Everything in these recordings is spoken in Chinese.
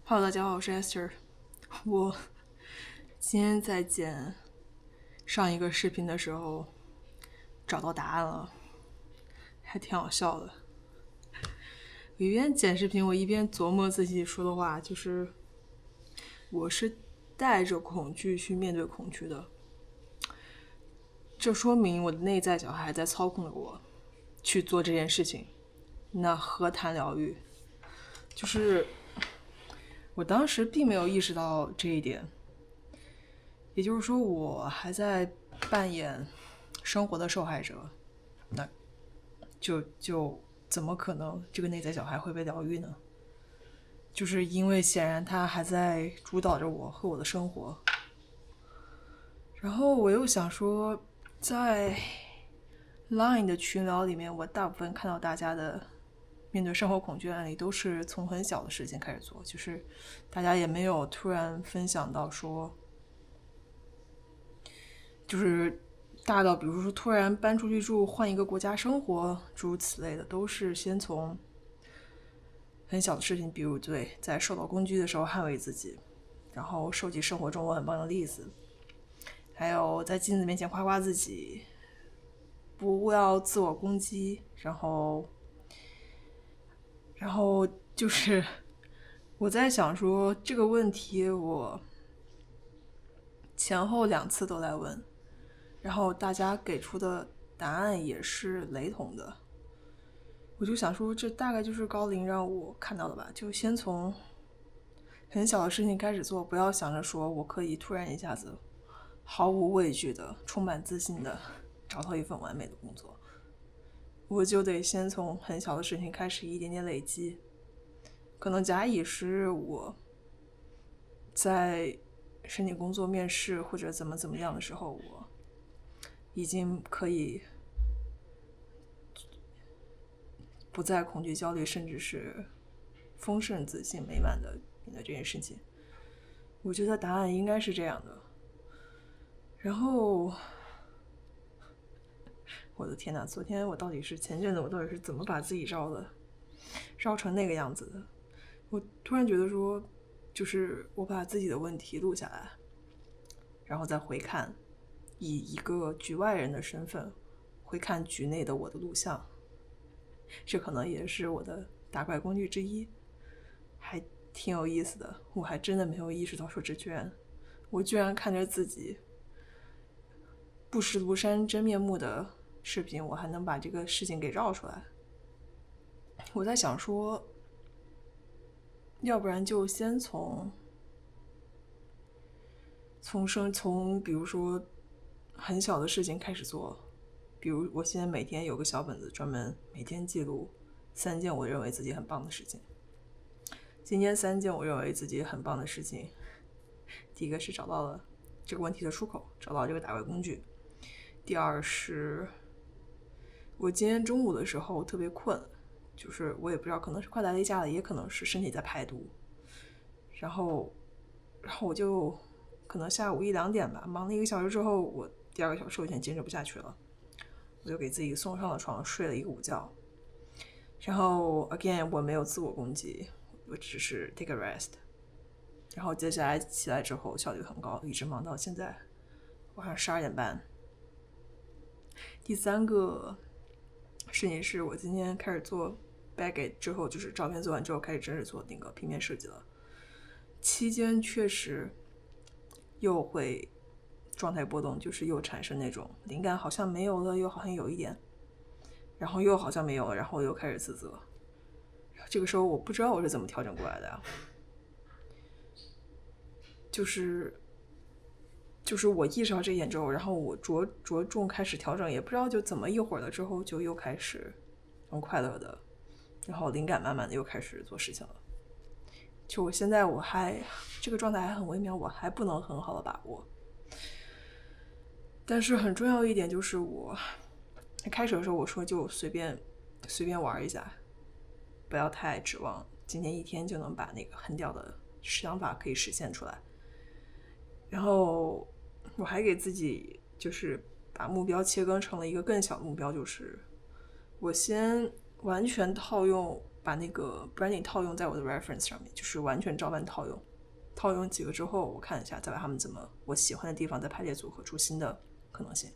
Hello，大家好，我是 Esther。我今天在剪上一个视频的时候找到答案了，还挺好笑的。我一边剪视频，我一边琢磨自己说的话，就是我是带着恐惧去面对恐惧的，这说明我的内在小孩在操控着我去做这件事情。那何谈疗愈？就是我当时并没有意识到这一点，也就是说我还在扮演生活的受害者，那就怎么可能这个内在小孩会被疗愈呢？就是因为显然他还在主导着我和我的生活。然后我又想说，在 Line 的群聊里面，我大部分看到大家的面对生活恐惧案例都是从很小的事情开始做，就是大家也没有突然分享到说就是大到比如说突然搬出去住，换一个国家生活，诸如此类的，都是先从很小的事情，比如对在受到攻击的时候捍卫自己，然后收集生活中我很棒的例子，还有在镜子面前夸夸自己，不要自我攻击，然后就是我在想说这个问题我前后2次都在问，然后大家给出的答案也是雷同的。我就想说这大概就是高龄让我看到的吧，就先从很小的事情开始做，不要想着说我可以突然一下子毫无畏惧的充满自信的找到一份完美的工作，我就得先从很小的事情开始一点点累积。可能假以时日，我在申请工作面试或者怎么样的时候，我已经可以不再恐惧焦虑，甚至是丰盛自信美满的面对这件事情。我觉得答案应该是这样的。然后我的天哪，前阵子我到底是怎么把自己绕成那个样子的？我突然觉得说，就是我把自己的问题录下来，然后再回看，以一个局外人的身份回看局内的我的录像，这可能也是我的打怪工具之一，还挺有意思的。我还真的没有意识到说我居然看着自己不识庐山真面目的视频，我还能把这个事情给绕出来。我在想说，要不然就先从比如说很小的事情开始做，比如我现在每天有个小本子，专门每天记录3件我认为自己很棒的事情。今天3件我认为自己很棒的事情，第一个是找到了这个问题的出口，找到这个打怪工具。第二是我今天中午的时候特别困，就是我也不知道，可能是快来例假了，也可能是身体在排毒，然后我就可能下午1、2点吧，忙了1个小时之后，我第2个小时有点坚持不下去了，我就给自己送上了床，睡了一个午觉。然后 again 我没有自我攻击，我只是 take a rest。然后接下来起来之后效率很高，一直忙到现在晚上12点半。第3个事情是我今天开始做 backend 之后，就是照片做完之后开始正式做那个平面设计了。期间确实又会状态波动，就是又产生那种灵感好像没有了，又好像有一点，然后又好像没有了，然后又开始自责。这个时候我不知道我是怎么调整过来的呀，就是我意识到这一点之后，然后我着重开始调整，也不知道就怎么一会儿了之后就又开始很快乐的，然后灵感满满的又开始做事情了。就我现在这个状态还很微妙，我还不能很好的把握。但是很重要一点就是我开始的时候我说就随便玩一下，不要太指望今天一天就能把那个很屌的想法可以实现出来。然后我还给自己就是把目标切割成了一个更小的目标，就是我先完全套用把那个 branding 套用在我的 reference 上面，就是完全照搬套用几个之后，我看一下再把他们我喜欢的地方再排列组合出新的可能性。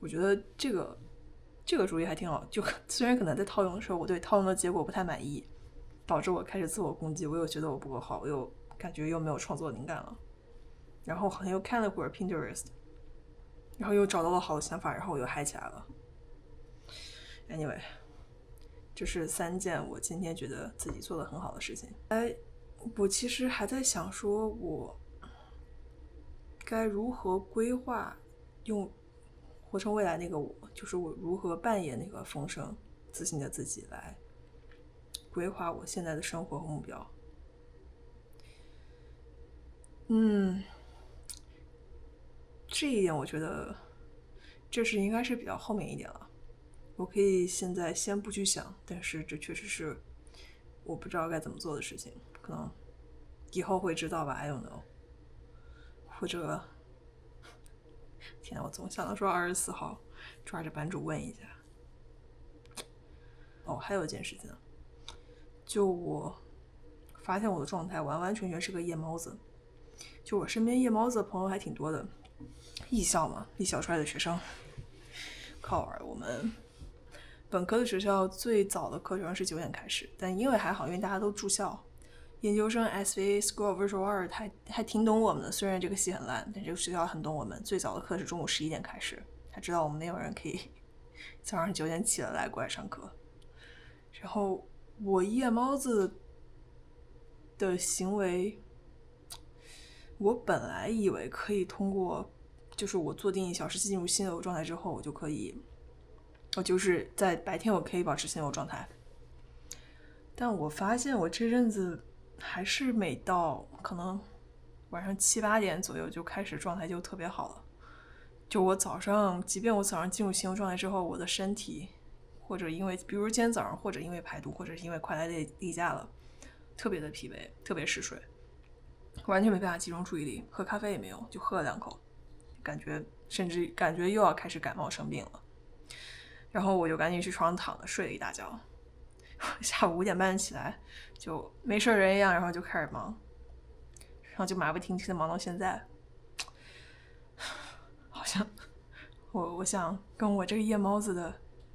我觉得这个主意还挺好，就虽然可能在套用的时候我对套用的结果不太满意，导致我开始自我攻击，我又觉得我不够好，我又感觉又没有创作灵感了，然后好像又看了会儿 Pinterest， 然后又找到了好的想法，然后我又嗨起来了。Anyway， 这是3件我今天觉得自己做的很好的事情。我其实还在想说我该如何规划用活成未来那个我，就是我如何扮演那个丰盛自信的自己来规划我现在的生活和目标。这一点我觉得这是应该是比较后面一点了，我可以现在先不去想，但是这确实是我不知道该怎么做的事情，可能以后会知道吧， I don't know。 或者天哪，我总想到说24号抓着版主问一下。还有一件事情，就我发现我的状态完完全全是个夜猫子，就我身边夜猫子的朋友还挺多的，艺校嘛，艺校出来的学生。靠儿，我们本科的学校最早的课程是9点开始，但因为还好，因为大家都住校，研究生 SVA School of Visual Art 还挺懂我们的，虽然这个系很烂，但这个学校很懂我们。最早的课是中午11点开始，他知道我们没有人可以早上9点起来过来上课。然后我夜猫子的行为，我本来以为可以通过，就是我做定1小时进入心流状态之后，我就是在白天我可以保持心流状态。但我发现我这阵子还是每到可能晚上7、8点左右就开始状态就特别好了。就我早上，即便我早上进入心流状态之后，我的身体或者因为比如今天早上或者因为排毒或者是因为快来例假了，特别的疲惫，特别嗜睡，完全没办法集中注意力，喝咖啡也没有，就喝了2口，甚至感觉又要开始感冒生病了。然后我就赶紧去床上躺着睡了一大觉，下午5点半起来就没事人一样，然后就开始忙，然后就马不停蹄的忙到现在。好像我想跟我这个夜猫子的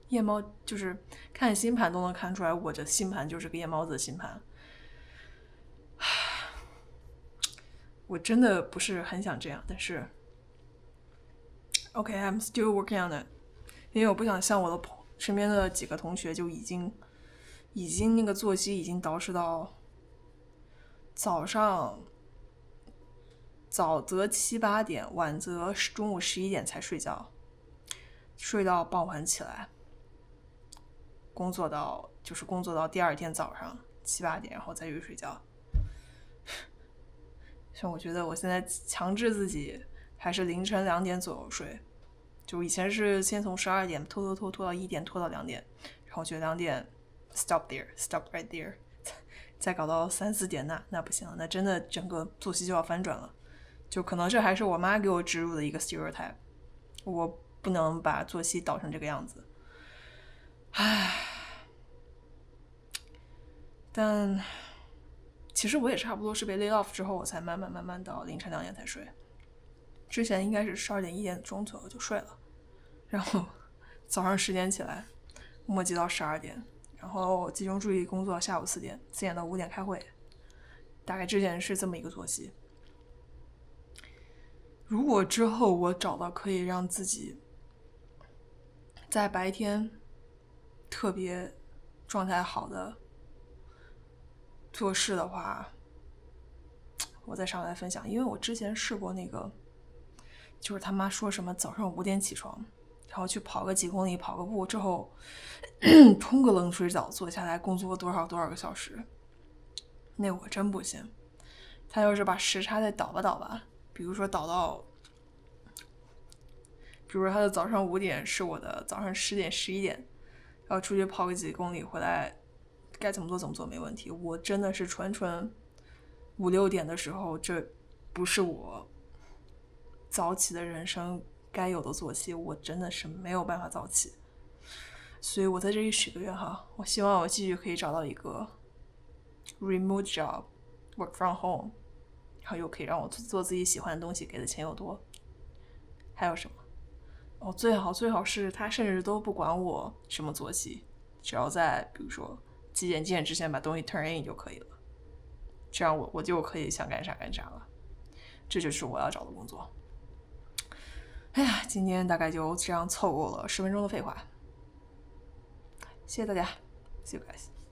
夜猫，就是看星盘都能看出来，我这星盘就是个夜猫子的星盘。我真的不是很想这样，但是 OK，I'm still working on it， 因为我不想像我的身边的几个同学就已经那个作息已经捯饬到早上早则7、8点，晚则中午11点才睡觉，睡到傍晚起来，工作到第2天早上7、8点，然后再去睡觉。所以我觉得我现在强制自己还是凌晨2点左右睡，就以前是先从12点拖到1点，拖到2点，然后觉得2点 stop right there， 再搞到3、4点那不行了，那真的整个作息就要翻转了。就可能这还是我妈给我植入的一个 stereotype， 我不能把作息导成这个样子。但其实我也差不多是被 lay off 之后，我才慢慢到凌晨2点才睡。之前应该是12点1点钟左右就睡了，然后早上10点起来，磨叽到12点，然后集中注意力工作下午4点到5点开会，大概之前是这么一个作息。如果之后我找到可以让自己在白天特别状态好的做事的话，我再上来分享。因为我之前试过那个，就是他妈说什么早上5点起床，然后去跑个几公里，跑个步之后冲个冷水澡，坐下来工作多少个小时，那我真不行。他要是把时差再倒吧，比如说倒到，比如说他的早上5点是我的早上10点11点，然后出去跑个几公里回来，该怎么做没问题。我真的是纯5、6点的时候，这不是我早起的人生该有的作息，我真的是没有办法早起。所以我在这里10个月哈，我希望我继续可以找到一个 remote job work from home， 然后又可以让我做自己喜欢的东西，给的钱又多。还有什么？最好是他甚至都不管我什么作息，只要在比如说几点之前把东西 turn in 就可以了，这样我就可以想干啥干啥了。这就是我要找的工作。哎呀，今天大概就这样凑够了10分钟的废话。谢谢大家 ，See you guys。